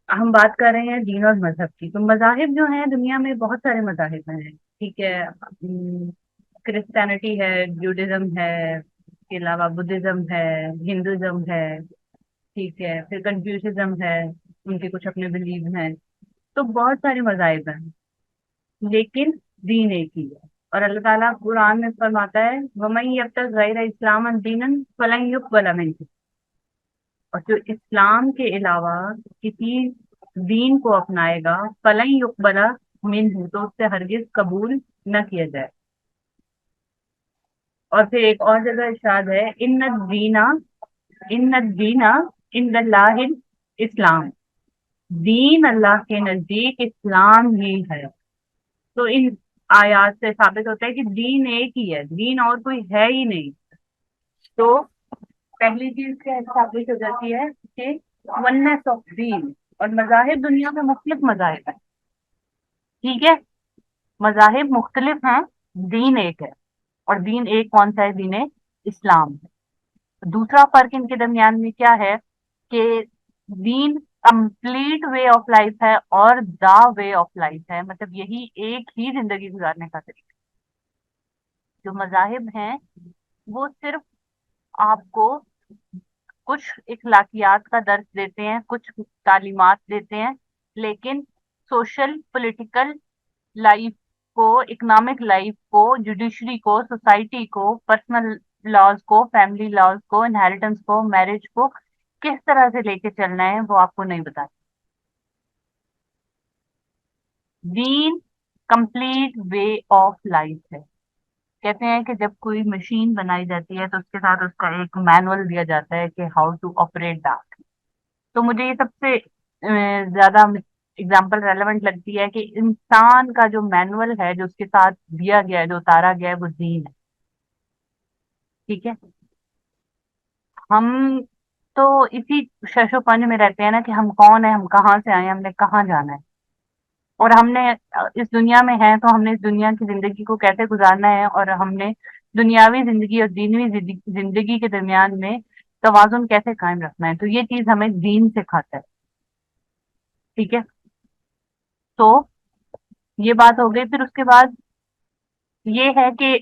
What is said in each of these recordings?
ہم بات کر رہے ہیں دین اور مذہب کی، تو مذاہب جو ہیں دنیا میں بہت سارے مذاہب ہیں، ٹھیک ہے۔ کرسچینٹی ہے، جوڈازم ہے، اس کے علاوہ بدھزم ہے، ہندوازم ہے، ٹھیک ہے، پھر کنفیوشزم ہے، ان کے کچھ اپنے بلیو ہیں۔ تو بہت سارے مذاہب ہیں، لیکن دین ایک ہی ہے۔ اور اللہ تعالیٰ قرآن میں فرماتا ہے وَمَن يَبْتَغِ غَيْرَ الْإِسْلَامَ دِينًا فَلَن يُقْبَلَ مِنْهُ، اور جو اسلام کے علاوہ کسی دین کو اپنائے گا فَلَن يُقْبَلَ مِنْهُ، تو اس سے ہرگز قبول نہ کیا جائے۔ اور پھر ایک اور جگہ ارشاد ہے ان الدین عند اللہ الاسلام، دین اللہ کے نزدیک اسلام ہی ہے۔ تو ان آیات سے ثابت ہوتا ہے کہ دین ایک ہی ہے، دین اور کوئی ہے ہی نہیں۔ تو پہلی چیز کیا اسٹیبلش ہو جاتی ہے کہ ونس آف دین۔ اور مذاہب دنیا میں مختلف مذاہب ہیں، ٹھیک ہے، مذاہب مختلف ہیں، دین ایک ہے۔ اور دین ایک کون سا ہے؟ دین اسلام ہے۔ دوسرا فرق ان کے درمیان میں کیا ہے کہ دین کمپلیٹ وے آف لائف ہے اور دا وے آف لائف ہے، مطلب یہی ایک ہی زندگی گزارنے کا طریقہ۔ جو مذاہب ہیں وہ صرف آپ کو کچھ اخلاقیات کا درس دیتے ہیں، کچھ تعلیمات دیتے ہیں، لیکن سوشل پولیٹیکل لائف کو، اکنامک لائف کو، جوڈیشری کو، سوسائٹی کو، پرسنل لاز کو، فیملی لاز کو، انہیریٹنس کو، میرج کو کس طرح سے لے کے چلنا ہے وہ آپ کو نہیں بتاتے۔ دین کمپلیٹ وے آف لائف ہے۔ کہتے ہیں کہ جب کوئی مشین بنائی جاتی ہے تو اس کے ساتھ اس کا ایک مینول دیا جاتا ہے کہ ہاؤ ٹو آپریٹ دیٹ۔ تو مجھے یہ سب سے زیادہ اگزامپل ریلیونٹ لگتی ہے کہ انسان کا جو مینول ہے، جو اس کے ساتھ دیا گیا ہے، جو اتارا گیا ہے، وہ دین ہے، ٹھیک ہے۔ ہم تو اسی شش و پنج میں رہتے ہیں نا کہ ہم کون ہیں، ہم کہاں سے آئے ہیں، ہم نے کہاں جانا ہے، اور ہم نے اس دنیا میں ہیں تو ہم نے اس دنیا کی زندگی کو کیسے گزارنا ہے، اور ہم نے دنیاوی زندگی اور دینوی زندگی کے درمیان میں توازن کیسے قائم رکھنا ہے۔ تو یہ چیز ہمیں دین سکھاتا ہے، ٹھیک ہے۔ تو یہ بات ہو گئی، پھر اس کے بعد یہ ہے کہ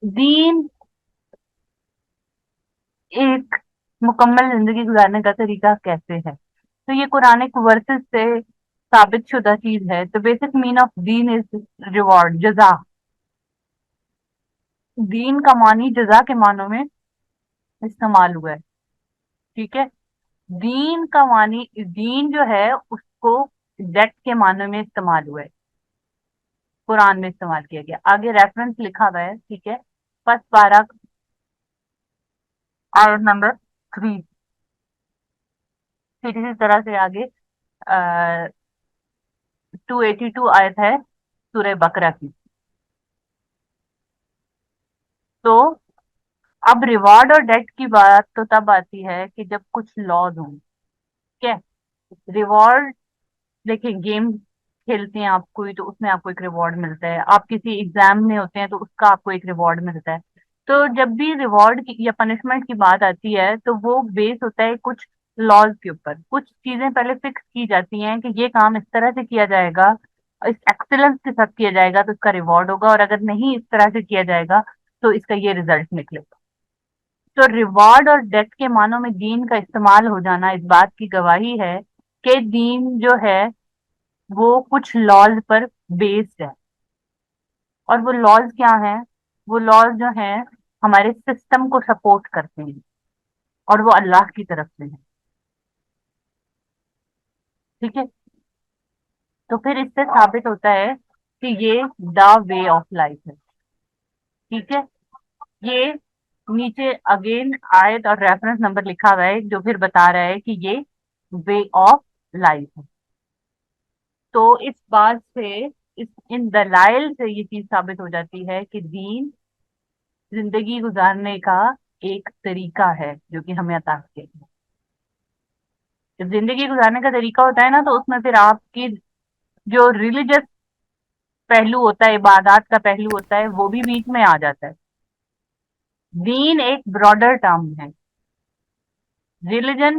دین ایک مکمل زندگی گزارنے کا طریقہ کیسے ہے، تو یہ قرآنک ورسز سے ثابت شدہ چیز ہے۔ تو بیسک مین آف دین از ریوارڈ، جزا۔ دین کا معنی جزا کے معنوں میں استعمال ہوا ہے، ٹھیک ہے۔ دین کا معنی، دین جو ہے اس کو ڈیٹ کے معنوں میں استعمال ہوا ہے، قرآن میں استعمال کیا گیا۔ آگے ریفرنس لکھا ہوا ہے، ٹھیک ہے، پس پارہ آیت نمبر 3، پھر اسی طرح سے آگے 282 آیت ہے سورہ بقرہ کی۔ تو اب ریوارڈ اور ڈیٹ کی بات تو تب آتی ہے کہ جب کچھ لاز ہوں، ٹھیک ہے۔ ریوارڈ، دیکھیں گیم کھیلتے ہیں آپ کوئی تو اس میں آپ کو ایک ریوارڈ ملتا ہے، آپ کسی ایگزام میں ہوتے ہیں تو اس کا آپ کو ایک ریوارڈ ملتا ہے۔ تو جب بھی ریوارڈ کی یا پنشمنٹ کی بات آتی ہے تو وہ بیس ہوتا ہے کچھ لاز کے اوپر، کچھ چیزیں پہلے فکس کی جاتی ہیں کہ یہ کام اس طرح سے کیا جائے گا، اس ایکسلنس کے ساتھ کیا جائے گا تو اس کا ریوارڈ ہوگا، اور اگر نہیں اس طرح سے کیا جائے گا تو اس کا یہ ریزلٹ نکلے گا۔ تو ریوارڈ اور ڈیٹ کے معنوں میں دین کا استعمال ہو جانا اس بات کی گواہی ہے کہ دین جو ہے وہ کچھ لاز پر بیسڈ ہے۔ اور وہ لاز کیا ہیں؟ وہ لاز جو ہیں ہمارے سسٹم کو سپورٹ کرتے ہیں، اور وہ اللہ کی طرف سے ہیں، ٹھیک ہے۔ تو پھر اس سے ثابت ہوتا ہے کہ یہ دا وے آف لائف ہے، ٹھیک ہے۔ یہ نیچے اگین آیت اور ریفرنس نمبر لکھا ہوا ہے جو پھر بتا رہا ہے کہ یہ وے آف لائف ہے۔ تو اس بات سے، ان دلائل سے یہ چیز ثابت ہو جاتی ہے کہ دین زندگی گزارنے کا ایک طریقہ ہے جو کہ ہمیں عطا کیا گیا ہے۔ جب زندگی گزارنے کا طریقہ ہوتا ہے نا تو اس میں پھر آپ کی جو ریلیجس پہلو ہوتا ہے، عبادات کا پہلو ہوتا ہے، وہ بھی بیچ میں آ جاتا ہے۔ دین ایک براڈر ٹرم ہے، ریلیجن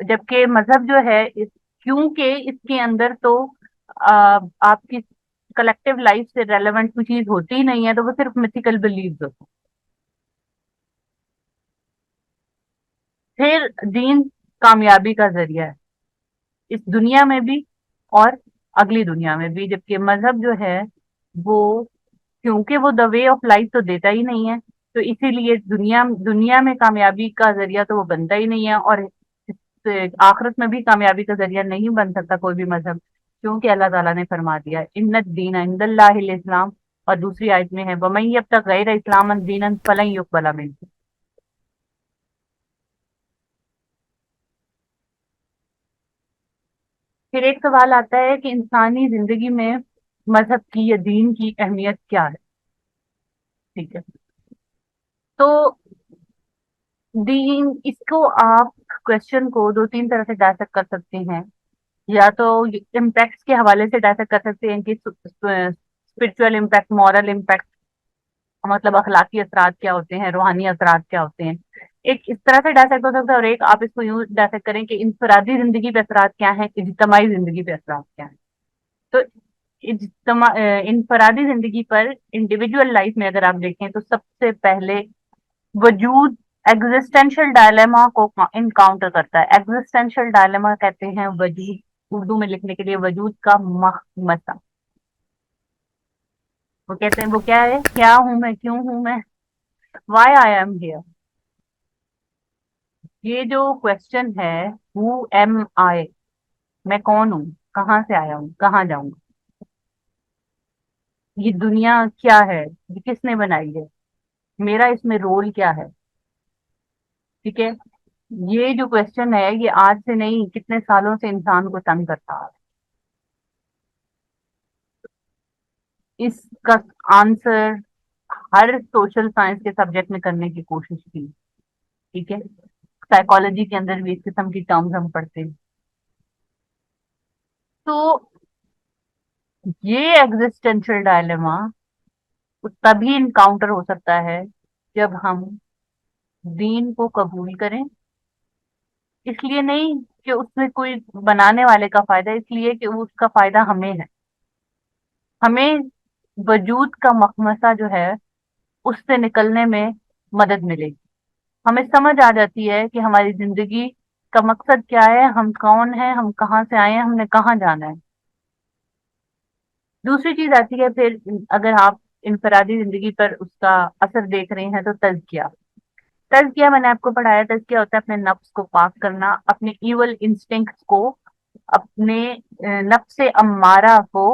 جبکہ مذہب جو ہے کیونکہ اس کے اندر تو آپ کی کلیکٹیو لائف سے ریلیونٹ کوئی چیز ہوتی ہی نہیں ہے، تو وہ صرف میتھیکل بلیفز ہوتے ہیں۔ پھر دین کامیابی کا ذریعہ ہے اس دنیا میں بھی اور اگلی دنیا میں بھی، جبکہ مذہب جو ہے وہ کیونکہ وہ دا وے آف لائف تو دیتا ہی نہیں ہے، تو اسی لیے دنیا میں کامیابی کا ذریعہ تو وہ بنتا ہی نہیں ہے، اور آخرت میں بھی کامیابی کا ذریعہ نہیں بن سکتا کوئی بھی مذہب، کیونکہ اللہ تعالیٰ نے فرما دیا ان الدین عند اللہ الاسلام، اور دوسری آیت میں ہے وَمَن یبتغ غیر اسلام دینا فلن یقبل منہ۔ پھر ایک سوال آتا ہے کہ انسانی زندگی میں مذہب کی یا دین کی اہمیت کیا ہے؟ ٹھیک ہے، تو دین، اس کو آپ کوشچن کو دو تین طرح سے ڈائسیکٹ کر سکتے ہیں، یا تو امپیکٹس کے حوالے سے ڈائسیکٹ کر سکتے ہیں کہ اسپرچل امپیکٹ، مورل امپیکٹ، مطلب اخلاقی اثرات کیا ہوتے ہیں، روحانی اثرات کیا ہوتے ہیں، ایک اس طرح سے ڈائسیکٹ ہو سکتا ہے، اور ایک آپ اس کو یوں ڈائسیکٹ کریں کہ انفرادی زندگی پہ اثرات کیا ہیں، اجتماعی زندگی پہ اثرات کیا ہیں۔ تو انفرادی زندگی پر انڈیویجول لائف میں اگر آپ دیکھیں تو سب سے پہلے وجود ایگزسٹینشل ڈائلیما کو انکاؤنٹر کرتا ہے۔ ایگزسٹینشل ڈائلیما کہتے ہیں وجود، اردو میں لکھنے کے لیے وجود کا مخمسہ۔ وہ کہتے ہیں وہ کیا ہے، کیا ہوں میں، کیوں ہوں میں، وائی آئی ایم ہیئر۔ یہ جو کوشچن ہے ہو ایم آئی، میں کون ہوں، کہاں سے آیا ہوں، کہاں جاؤں گا، یہ دنیا کیا ہے، یہ کس نے بنائی ہے، میرا اس میں رول کیا ہے، ٹھیک ہے، یہ جو کوشچن ہے یہ آج سے نہیں کتنے سالوں سے انسان کو تنگ کرتا ہے۔ اس کا آنسر ہر سوشل سائنس کے سبجیکٹ میں کرنے کی کوشش کی، ٹھیک ہے، سائیکالوجی کے اندر بھی اس قسم کی ٹرمز ہم پڑھتے ہیں۔ تو یہ ایگزسٹینشل ڈائلیما تبھی انکاؤنٹر ہو سکتا ہے جب ہم دین کو قبول کریں، اس لیے نہیں کہ اس میں کوئی بنانے والے کا فائدہ، اس لیے کہ اس کا فائدہ ہمیں ہے، ہمیں وجود کا مخمسہ جو ہے اس سے نکلنے میں مدد ملے گی، ہمیں سمجھ آ جاتی ہے کہ ہماری زندگی کا مقصد کیا ہے، ہم کون ہیں، ہم کہاں سے آئے ہیں، ہم نے کہاں جانا ہے۔ دوسری چیز آتی ہے پھر، اگر آپ انفرادی زندگی پر اس کا اثر دیکھ رہے ہیں تو تزکیہ۔ تزکیہ میں نے آپ کو پڑھایا، تزکیہ ہوتا ہے اپنے نفس کو پاک کرنا، اپنے ایول انسٹنکٹس کو، اپنے نفس امارہ کو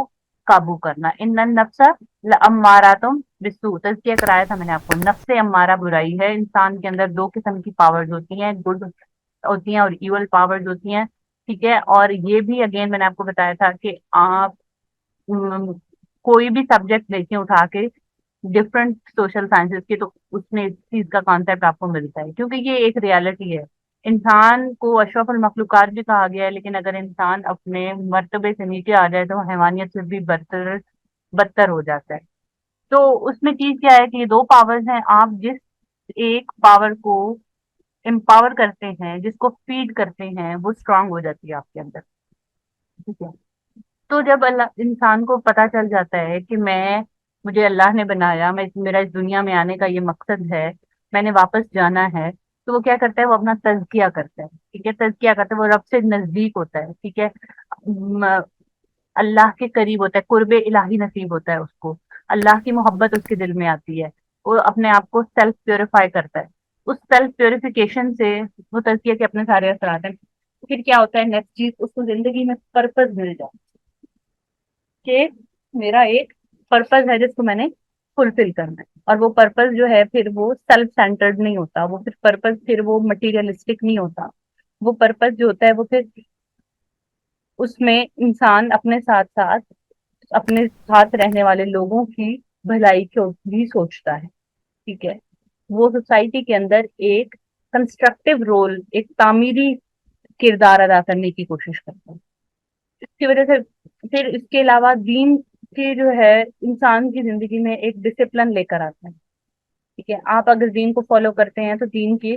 قابو کرنا۔ ان النفس لاماراتم بالسوء، تزکیہ کرایا تھا میں نے آپ کو، نفس امارہ برائی ہے، انسان کے اندر دو قسم کی پاورز ہوتی ہیں، گڈ ہوتی ہیں اور ایول پاورز ہوتی ہیں، ٹھیک ہے، اور یہ بھی اگین میں نے آپ کو بتایا تھا کہ آپ کوئی بھی سبجیکٹ دیکھیں اٹھا کے ڈفرنٹ سوشل سائنسز کے، تو اس میں اس چیز کا کانسیپٹ آپ کو ملتا ہے، کیونکہ یہ ایک ریالٹی ہے۔ انسان کو اشرف المخلوقات بھی کہا گیا ہے، لیکن اگر انسان اپنے مرتبے سے نیچے آ جائے تو حیوانیت سے بھی بدتر ہو جاتا ہے۔ تو اس میں چیز کیا ہے کہ یہ دو پاورز ہیں، آپ جس ایک پاور کو امپاور کرتے ہیں، جس کو فیڈ کرتے ہیں، وہ اسٹرانگ ہو جاتی ہے آپ کے اندر، ٹھیک ہے۔ تو جب اللہ انسان کو پتا چل جاتا ہے کہ مجھے اللہ نے بنایا، میرا اس دنیا میں آنے کا یہ مقصد ہے، میں نے واپس جانا ہے، تو وہ کیا کرتا ہے، وہ اپنا تزکیہ کرتا ہے، ٹھیک ہے، تزکیہ کرتا ہے، وہ رب سے نزدیک ہوتا ہے، ٹھیک ہے، اللہ کے قریب ہوتا ہے، قرب الہی نصیب ہوتا ہے اس کو، اللہ کی محبت اس کے دل میں آتی ہے، وہ اپنے آپ کو سیلف پیوریفائی کرتا ہے، اس سیلف پیوریفیکیشن سے وہ تزکیہ کے اپنے سارے اثرات ہیں۔ پھر کیا ہوتا ہے نیکسٹ چیز، اس کو زندگی میں پرپز مل جاتا ہے کہ میرا ایک پرپز ہے جس کو میں نے فلفل کرنا ہے، اور وہ پرپز جو ہے پھر وہ سیلف سینٹرڈ نہیں ہوتا، وہ پھر پرپز پھر وہ مٹیریلسٹک نہیں ہوتا، وہ پرپز جو ہوتا ہے وہ پھر اس میں انسان اپنے ساتھ ساتھ اپنے ساتھ رہنے والے لوگوں کی بھلائی کو بھی سوچتا ہے، ٹھیک ہے، وہ سوسائٹی کے اندر ایک کنسٹرکٹیو رول، ایک تعمیری کردار ادا کرنے کی کوشش کرتا ہے۔ اس کی وجہ سے پھر اس کے علاوہ دین کی جو ہے انسان کی زندگی میں ایک ڈسپلن لے کر آتا ہے، ٹھیک ہے، آپ اگر دین کو فالو کرتے ہیں تو دین کی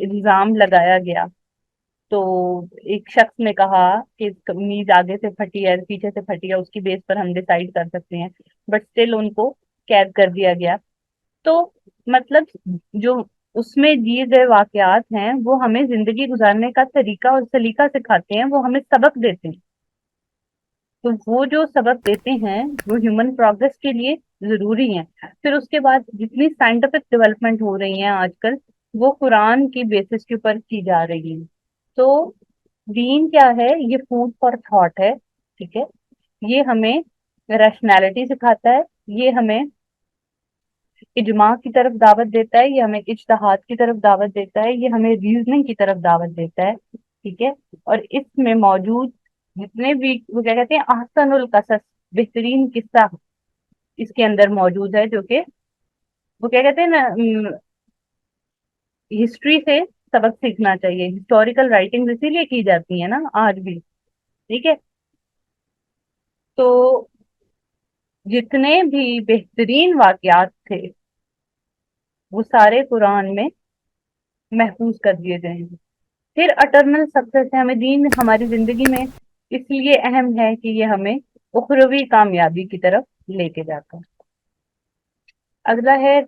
الزام لگایا گیا، تو ایک شخص نے کہا کہ قمیض آگے سے پھٹی ہے پیچھے سے پھٹی ہے، اس کی بیس پر ہم ڈیسائیڈ کر سکتے ہیں، بٹ اسٹل ان کو قید کر دیا گیا۔ تو مطلب جو اس میں دیے گئے واقعات ہیں وہ ہمیں زندگی گزارنے کا طریقہ اور سلیقہ سکھاتے ہیں، وہ ہمیں سبق دیتے ہیں۔ تو وہ جو سبق دیتے ہیں وہ ہیومن پروگرس کے لیے ضروری ہیں۔ پھر اس کے بعد جتنی سائنٹیفک ڈیولپمنٹ ہو رہی ہیں آج کل، وہ قرآن کی بیسس کے اوپر کی جا رہی ہیں۔ تو دین کیا ہے؟ یہ فوڈ فار تھاٹ ہے، ٹھیک ہے؟ یہ ہمیں ریشنالٹی سکھاتا ہے، یہ ہمیں اجماع کی طرف دعوت دیتا ہے، یہ ہمیں اجتہاد کی طرف دعوت دیتا ہے، یہ ہمیں ریزننگ کی طرف دعوت دیتا ہے، ٹھیک ہے؟ اور اس میں موجود جتنے بھی وہ کیا کہتے ہیں احسن القصص، بہترین قصہ اس کے اندر موجود ہے، جو کہ وہ کیا کہتے ہیں نا، ہسٹری سے سبق سیکھنا چاہیے۔ ہسٹوریکل رائٹنگ اسی لیے کی جاتی ہے نا آج بھی، ٹھیک ہے؟ تو جتنے بھی بہترین واقعات تھے وہ سارے قرآن میں محفوظ کر دیے گئے ہیں۔ پھر اٹرنل سکسیس ہے، ہمیں دین ہماری زندگی میں اس لیے اہم ہے کہ یہ ہمیں اخروی کامیابی کی طرف لے کے جاتا ہے۔ اگلا ہے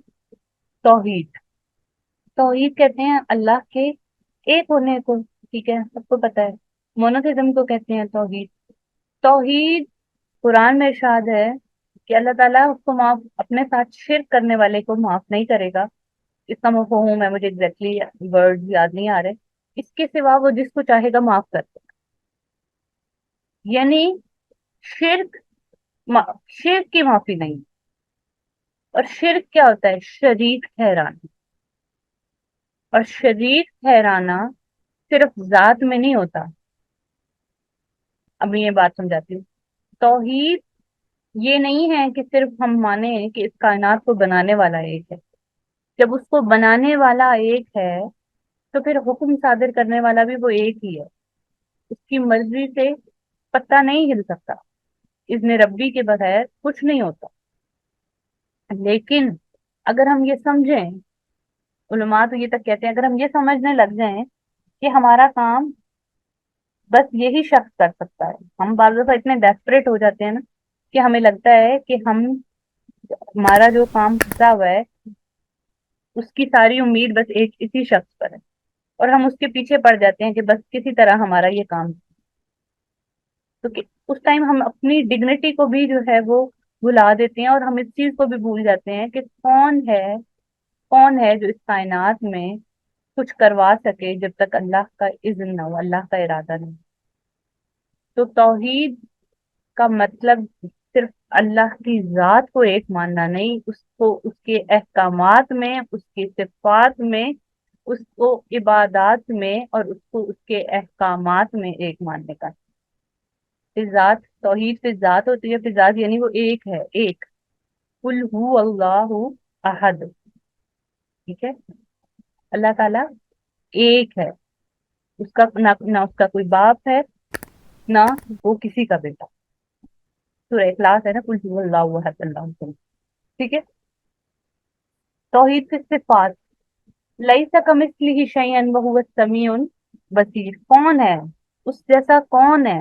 توحید۔ توحید کہتے ہیں اللہ کے ایک ہونے کو، ٹھیک ہے؟ سب کو پتا ہے مونوتھیزم کو کہتے ہیں توحید۔ توحید قرآن میں ارشاد ہے کہ اللہ تعالیٰ اس کو معاف، اپنے ساتھ شرک کرنے والے کو معاف نہیں کرے گا۔ اس کا مفہوم ہے، مجھے ایگزیکٹلی ورڈ یاد نہیں آ رہے۔ اس کے سوا وہ جس کو چاہے گا معاف کر دے، یعنی شرک شرک کی معافی نہیں۔ اور شرک کیا ہوتا ہے؟ شریک ٹھہرانا۔ اور شریک ٹھہرانا صرف ذات میں نہیں ہوتا۔ اب میں یہ بات سمجھاتی ہوں۔ توحید یہ نہیں ہے کہ صرف ہم مانیں کہ اس کائنات کو بنانے والا ایک ہے۔ جب اس کو بنانے والا ایک ہے تو پھر حکم صادر کرنے والا بھی وہ ایک ہی ہے۔ اس کی مرضی سے پتہ نہیں ہل سکتا، اذن ربی کے بغیر کچھ نہیں ہوتا۔ لیکن اگر ہم یہ سمجھیں، علماء تو یہ تک کہتے ہیں، اگر ہم یہ سمجھنے لگ جائیں کہ ہمارا کام بس یہی شخص کر سکتا ہے، ہم بعض دفعہ اتنے ڈیسپریٹ ہو جاتے ہیں نا کہ ہمیں لگتا ہے کہ ہمارا جو کام پھنسا ہوا ہے اس کی ساری امید بس ایک اسی شخص پر ہے، اور ہم اس کے پیچھے پڑ جاتے ہیں کہ بس کسی طرح ہمارا یہ کام۔ تو اس ٹائم ہم اپنی ڈگنیٹی کو بھی جو ہے وہ بھلا دیتے ہیں، اور ہم اس چیز کو بھی بھول جاتے ہیں کہ کون ہے جو اس کائنات میں کچھ کروا سکے جب تک اللہ کا اذن نہ ہو، اللہ کا ارادہ نہیں۔ تو توحید کا مطلب صرف اللہ کی ذات کو ایک ماننا نہیں، اس کو اس کے احکامات میں، اس کی صفات میں، اس کو عبادات میں، اور اس کو اس کے احکامات میں ایک ماننے کا۔ پھر ذات، توحید پھر ذات ہوتی ہے، پھر ذات یعنی وہ ایک ہے، ایک۔ قل هو اللہ احد، ٹھیک ہے؟ اللہ تعالیٰ ایک ہے، اس کا نہ اس کا کوئی باپ ہے، نہ وہ کسی کا بیٹا۔ سورہ اخلاص ہے نا، قل هو اللہ احد اللہ الصمد، ٹھیک ہے؟ توحید کی صفات، لیس کمثلہ شیئا وہو السمیع البصیر۔ کون ہے اس جیسا؟ کون ہے؟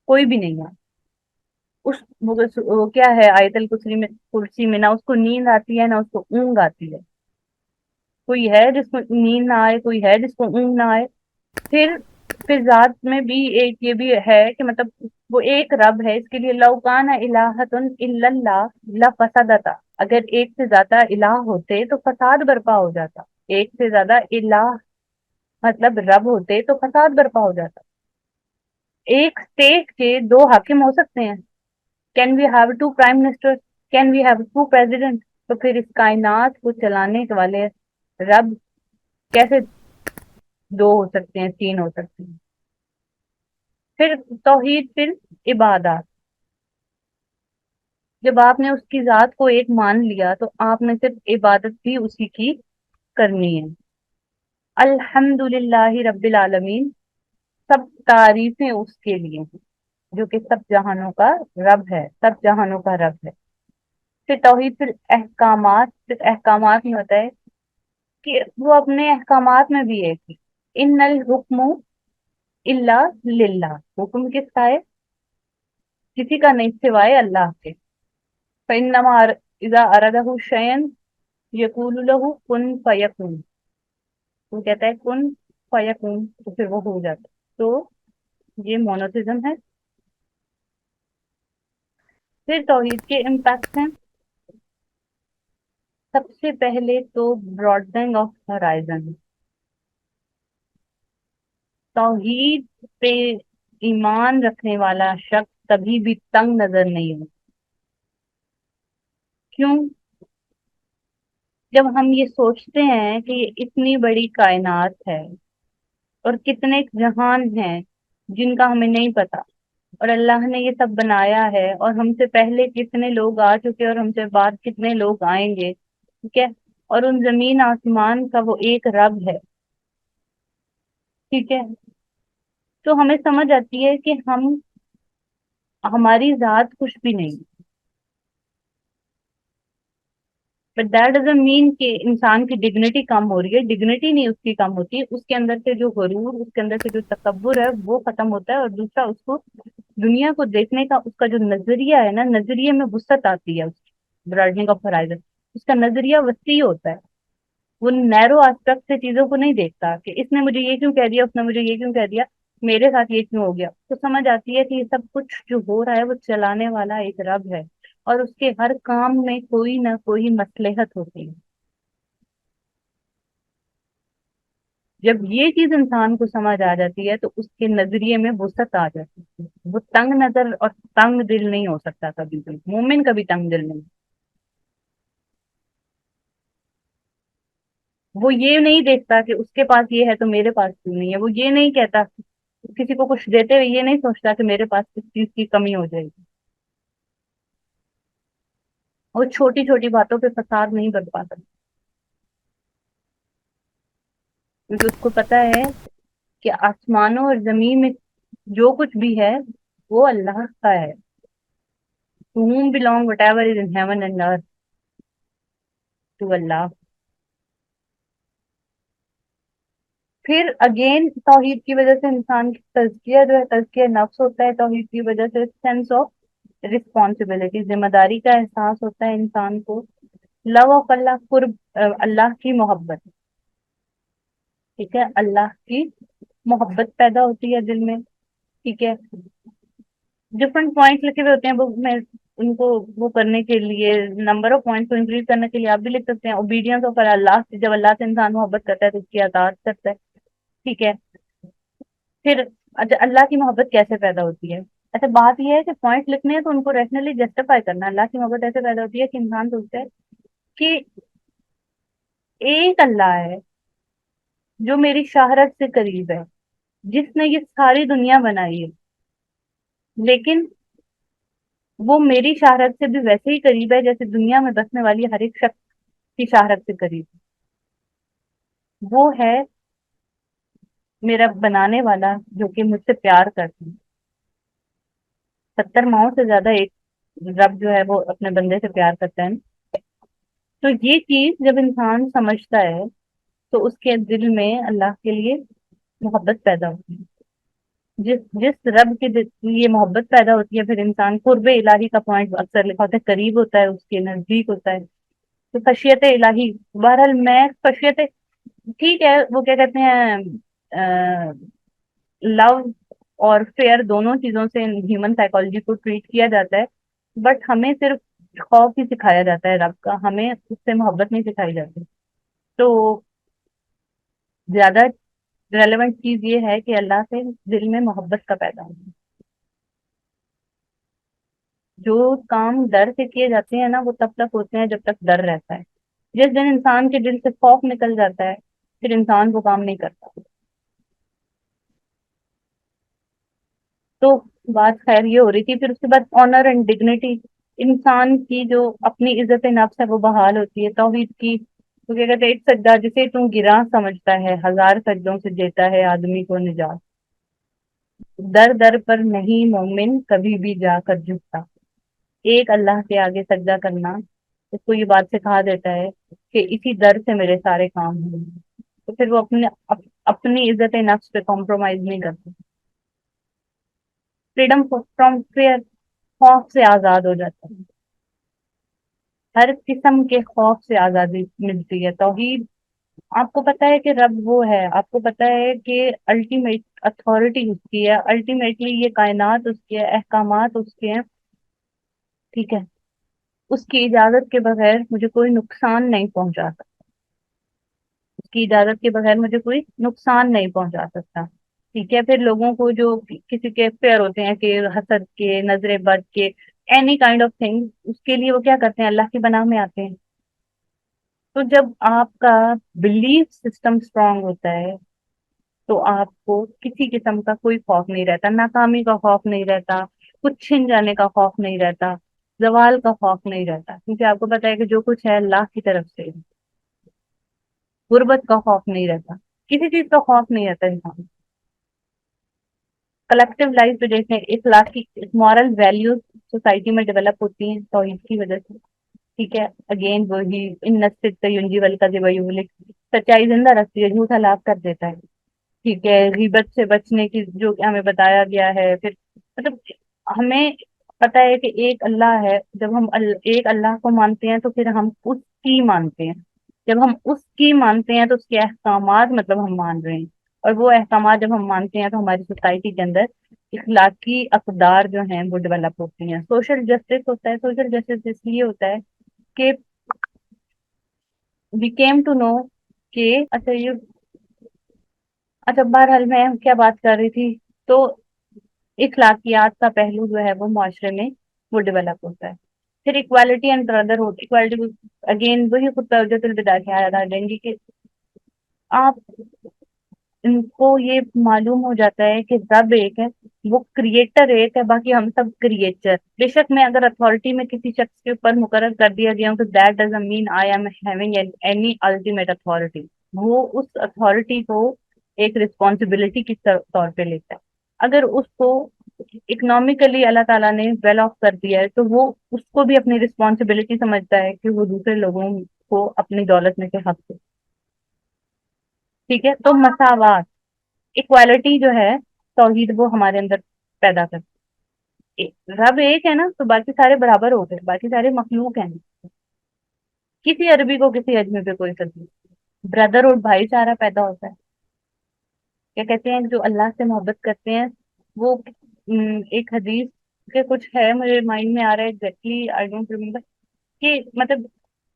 کوئی بھی نہیں ہے۔ اس وہ کیا ہے آیت الکرسی میں نہ اس کو نیند آتی ہے نہ اس کو اونگ آتی ہے۔ کوئی ہے جس کو نیند نہ آئے، کوئی ہے جس کو اونگ نہ آئے۔ پھر ذات میں بھی ایک یہ بھی ہے کہ مطلب وہ ایک رب ہے، اس کے لیے لو کان الہۃ الا اللہ لفسدتا، اگر ایک سے زیادہ الہ ہوتے تو فساد برپا ہو جاتا۔ ایک سے زیادہ الہ مطلب رب ہوتے تو فساد برپا ہو جاتا۔ ایک اسٹیٹ کے دو حاکم ہو سکتے ہیں؟ Can we have two prime minister? Can we have two president? تو پھر اس کائنات کو چلانے والے رب کیسے دو ہو سکتے ہیں، تین ہو سکتے ہیں؟ پھر توحید، پھر عبادات۔ جب آپ نے اس کی ذات کو ایک مان لیا تو آپ نے صرف عبادت بھی اسی کی کرنی ہے۔ الحمد للہ رب العالمین، سب تعریفیں اس کے لیے ہیں جو کہ سب جہانوں کا رب ہے، سب جہانوں کا رب ہے۔ پھر توحید، پھر احکامات۔ پھر احکامات میں ہوتا ہے کہ وہ اپنے احکامات میں بھی ایک ہے. ان الحکم الا للہ. حکم کس کا ہے؟ کسی کا نہیں سوائے اللہ کے. فإنما اذا ارادہ شیئا یقول له کن فیکون. وہ کہتا ہے کن فیکون تو پھر وہ ہو جاتا ہے. تو یہ مونوتھزم ہے. پھر توحید کے امپیکٹ ہیں. سب سے پہلے تو براڈنگ آف ہرائزن. توحید پہ ایمان رکھنے والا شخص کبھی بھی تنگ نظر نہیں ہو. کیوں؟ جب ہم یہ سوچتے ہیں کہ یہ اتنی بڑی کائنات ہے اور کتنے جہان ہیں جن کا ہمیں نہیں پتا، اور اللہ نے یہ سب بنایا ہے، اور ہم سے پہلے کتنے لوگ آ چکے اور ہم سے بعد کتنے لوگ آئیں گے، ٹھیک ہے، اور ان زمین آسمان کا وہ ایک رب ہے. ٹھیک ہے. تو ہمیں سمجھ آتی ہے کہ ہماری ذات کچھ بھی نہیں. بٹ دیٹ ڈزنٹ مین کہ انسان کی ڈگنیٹی کم ہو رہی ہے. ڈگنیٹی نہیں اس کی کم ہوتی ہے، اس کے اندر سے جو غرور، اس کے اندر سے جو تکبر ہے وہ ختم ہوتا ہے. اور دوسرا، اس کو دنیا کو دیکھنے کا اس کا جو نظریہ ہے نا، نظریے میں وسعت آتی ہے. اس براڈنگ آف ہرائزن، اس کا نظریہ وسیع ہوتا ہے. وہ نیرو آسپیکٹ سے چیزوں کو نہیں دیکھتا کہ اس نے مجھے یہ کیوں کہہ دیا، اس نے مجھے یہ کیوں کہہ دیا، میرے ساتھ یہ کیوں ہو گیا. تو سمجھ آتی ہے کہ یہ سب کچھ جو ہو رہا ہے وہ چلانے والا ایک رب ہے، اور اس کے ہر کام میں کوئی نہ کوئی مصلحت ہوتی ہے. جب یہ چیز انسان کو سمجھ آ جاتی ہے تو اس کے نظریے میں وسعت آ جاتی ہے. وہ تنگ نظر اور تنگ دل نہیں ہو سکتا کبھی بھی. مومن کبھی تنگ دل نہیں. وہ یہ نہیں دیکھتا کہ اس کے پاس یہ ہے تو میرے پاس کیوں نہیں ہے. وہ یہ نہیں کہتا، کسی کو کچھ دیتے ہوئے یہ نہیں سوچتا کہ میرے پاس کس چیز کی کمی ہو جائے گی. وہ چھوٹی چھوٹی باتوں پہ فساد نہیں برپا سکتا، کیونکہ اس کو پتا ہے کہ آسمانوں اور زمین میں جو کچھ بھی ہے وہ اللہ کا ہے. To whom belong whatever is in heaven and earth, to Allah. پھر اگین توحید کی وجہ سے انسان کی تزکیہ جو ہے، تزکیہ نفس ہوتا ہے. توحید کی وجہ سے سینس آف رسپانسبلٹی، ذمہ داری کا احساس ہوتا ہے انسان کو. لو آف اللہ، قرب، اللہ کی محبت. ٹھیک ہے، اللہ کی محبت پیدا ہوتی ہے دل میں. ٹھیک ہے. ڈفرنٹ پوائنٹس لکھے ہوئے ہوتے ہیں بک میں. ان کو وہ کرنے کے لیے، نمبر آف پوائنٹس کو انکریز کرنے کے لیے آپ بھی لکھ سکتے ہیں. اوبیڈینس آف اللہ سے، جب اللہ سے انسان محبت کرتا ہے تو اس کی اطاعت کرتا ہے. ٹھیک ہے. پھر اچھا، اللہ کی محبت کیسے پیدا ہوتی ہے؟ اچھا، بات یہ ہے کہ پوائنٹ لکھنے ہیں تو ان کو ریشنلی جسٹیفائی کرنا. اللہ کی محبت ایسے پیدا ہوتی ہے کہ انسان سوچتا ہے کہ ایک اللہ ہے جو میری شہرت سے قریب ہے، جس نے یہ ساری دنیا بنائی ہے، لیکن وہ میری شہرت سے بھی ویسے ہی قریب ہے جیسے دنیا میں بسنے والی ہر ایک شخص کی شہرت سے قریب ہے. وہ ہے میرا بنانے والا جو کہ مجھ سے پیار کرتا ہے. 70 ماؤں سے زیادہ ایک رب جو ہے وہ اپنے بندے سے پیار کرتا ہے. تو یہ چیز جب انسان سمجھتا ہے تو اس کے دل میں اللہ کے لیے محبت پیدا ہوتی ہے. جس رب کے لیے محبت پیدا ہوتی ہے، پھر انسان قرب الہی کا پوائنٹ اکثر لکھا ہوتا ہے، قریب ہوتا ہے، اس کے نزدیک ہوتا ہے. تو خشیت الہی، بہرحال میں خشیت، ٹھیک ہے، وہ کیا کہتے ہیں، لو اور فیئر دونوں چیزوں سے ہیومن سائیکالوجی کو ٹریٹ کیا جاتا ہے. بٹ ہمیں صرف خوف ہی سکھایا جاتا ہے رب کا، ہمیں اس سے محبت نہیں سکھائی جاتی. تو زیادہ ریلیونٹ چیز یہ ہے کہ اللہ سے دل میں محبت کا پیدا ہونا. جو کام ڈر سے کیے جاتے ہیں نا وہ تب تک ہوتے ہیں جب تک ڈر رہتا ہے. جس دن انسان کے دل سے خوف نکل جاتا ہے پھر انسان وہ کام نہیں کرتا. تو بات خیر یہ ہو رہی تھی. پھر اس کے بعد آنر اینڈ ڈگنیٹی، انسان کی جو اپنی عزت نفس ہے وہ بحال ہوتی ہے. توحید کی تو کیا کہتے ہیں، ایک سجدہ جسے تم گراں سمجھتا ہے 1000 سجدوں سے دیتا ہے آدمی کو نجات. در در پر نہیں مومن کبھی بھی جا کر جھکتا. ایک اللہ کے آگے سجدہ کرنا اس کو یہ بات سکھا دیتا ہے کہ اسی در سے میرے سارے کام ہوئے ہیں، تو پھر وہ اپنی عزت نفس پہ کمپرومائز نہیں کرتے، فریڈم فرام فیئر، خوف سے آزاد ہو جاتا ہے، ہر قسم کے خوف سے آزادی ملتی ہے توحید۔ آپ کو پتا ہے کہ رب وہ ہے، آپ کو پتا ہے کہ الٹیمیٹ اتھارٹی اس کی ہے، الٹیمیٹلی یہ کائنات اس کی ہے، احکامات اس کے ہیں، ٹھیک ہے، اس کی اجازت کے بغیر مجھے کوئی نقصان نہیں پہنچا سکتا، اس کی اجازت کے بغیر مجھے کوئی نقصان نہیں پہنچا سکتا، ٹھیک ہے۔ پھر لوگوں کو جو کسی کے فیئر ہوتے ہیں کہ حسد کے، نظر بد کے، اینی کائنڈ آف تھنگ، اس کے لیے وہ کیا کرتے ہیں؟ اللہ کی پناہ میں آتے ہیں۔ تو جب آپ کا بلیف سسٹم اسٹرانگ ہوتا ہے تو آپ کو کسی قسم کا کوئی خوف نہیں رہتا، ناکامی کا خوف نہیں رہتا، کچھ چھن جانے کا خوف نہیں رہتا، زوال کا خوف نہیں رہتا، کیونکہ آپ کو پتا ہے کہ جو کچھ ہے اللہ کی طرف سے، غربت کا خوف نہیں رہتا، کسی چیز کا خوف نہیں رہتا انسان۔ کلیکٹیو لائف پہ دیکھیں، اخلاقی مورل ویلیوز سوسائٹی میں ڈیولپ ہوتی ہیں توحید کی وجہ سے، ٹھیک ہے۔ اگین وہی ان نصب ینجی والکذب یہلک، سچائی زندہ رکھتی ہے، جھوٹ ہلاک کر دیتا ہے، ٹھیک ہے۔ غیبت سے بچنے کی جو کہ ہمیں بتایا گیا ہے، پھر مطلب ہمیں پتا ہے کہ ایک اللہ ہے، جب ہم ایک اللہ کو مانتے ہیں تو پھر ہم اس کی مانتے ہیں، جب ہم اس کی مانتے ہیں تو اس کے احکامات مطلب ہم مان رہے ہیں، اور وہ احکامات جب ہم مانتے ہیں تو ہماری سوسائٹی کے اندر اخلاقی اقدار جو ہیں وہ ڈیولپ ہوتی ہیں، سوشل جسٹس ہوتا ہے۔ سوشل جسٹس اس لیے ہوتا ہے کہ وی کیم ٹو نو کہ اچھا یہ، اچھا بہرحال میں کیا بات کر رہی تھی، تو اخلاقیات کا پہلو جو ہے وہ معاشرے میں وہ ڈیولپ ہوتا ہے۔ پھر equality and brotherhood, equality again وہی خود حجت الوداع کی آیت آ جائیں گی کہ آپ ان کو یہ معلوم ہو جاتا ہے کہ رب ایک ہے، وہ کریٹر ایک ہے، باقی ہم سب کریچر۔ بے شک میں اگر اتھارٹی میں کسی شخص کے اوپر مقرر کر دیا گیا ہوں تو that doesn't mean I am having any ultimate authority, وہ اس اتھارٹی کو ایک رسپانسبلٹی کی طور پہ لیتا ہے۔ اگر اس کو اکنامکلی اللہ تعالیٰ نے ویل آف کر دیا ہے تو وہ اس کو بھی اپنی رسپانسبلٹی سمجھتا ہے کہ وہ دوسرے لوگوں کو اپنی دولت میں سے حق دے، ٹھیک ہے۔ تو مساوات، اکوالٹی جو ہے توحید وہ ہمارے اندر پیدا کرتی ہے۔ رب ایک ہے نا تو باقی سارے برابر ہو گئے، باقی سارے مخلوق ہیں، کسی عربی کو کسی اجمی پہ کوئی فرق نہیں، بردر اور بھائی چارہ پیدا ہوتا ہے۔ کیا کہتے ہیں جو اللہ سے محبت کرتے ہیں وہ ایک حدیث کے کچھ ہے مجھے مائنڈ میں آ رہا ہے ایگزیکٹلی آئی ڈونٹ ریمبر، کہ مطلب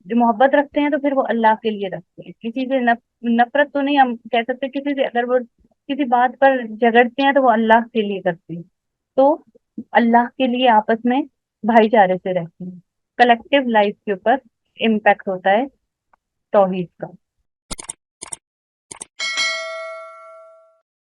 جو محبت رکھتے ہیں تو پھر وہ اللہ کے لیے رکھتے ہیں، کسی سے نفرت تو نہیں ہم کہہ سکتے، کسی سے اگر وہ کسی بات پر جھگڑتے ہیں تو وہ اللہ کے لیے کرتے ہیں، تو اللہ کے لیے آپس میں بھائی چارے سے رہتے ہیں۔ کلیکٹیو لائف کے اوپر امپیکٹ ہوتا ہے توحید کا۔